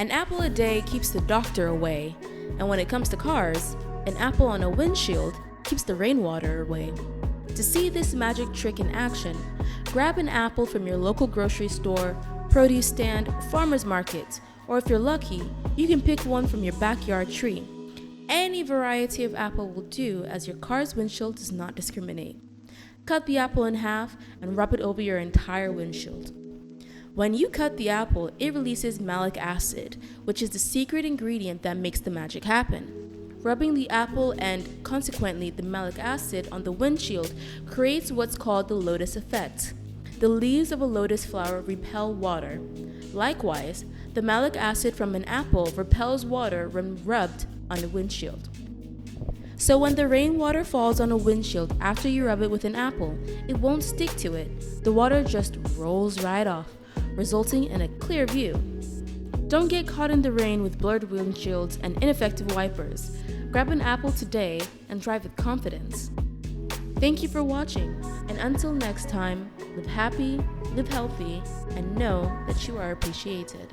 An apple a day keeps the doctor away, and when it comes to cars, an apple on a windshield keeps the rainwater away. To see this magic trick in action, grab an apple from your local grocery store, produce stand, farmer's market, or if you're lucky, you can pick one from your backyard tree. Any variety of apple will do, as your car's windshield does not discriminate. Cut the apple in half and rub it over your entire windshield. When you cut the apple, it releases malic acid, which is the secret ingredient that makes the magic happen. Rubbing the apple and, consequently, the malic acid on the windshield creates what's called the lotus effect. The leaves of a lotus flower repel water. Likewise, the malic acid from an apple repels water when rubbed on the windshield. So when the rainwater falls on a windshield after you rub it with an apple, it won't stick to it. The water just rolls right off, resulting in a clear view. Don't get caught in the rain with blurred windshields and ineffective wipers. Grab an apple today and drive with confidence. Thank you for watching, and until next time, live happy, live healthy, and know that you are appreciated.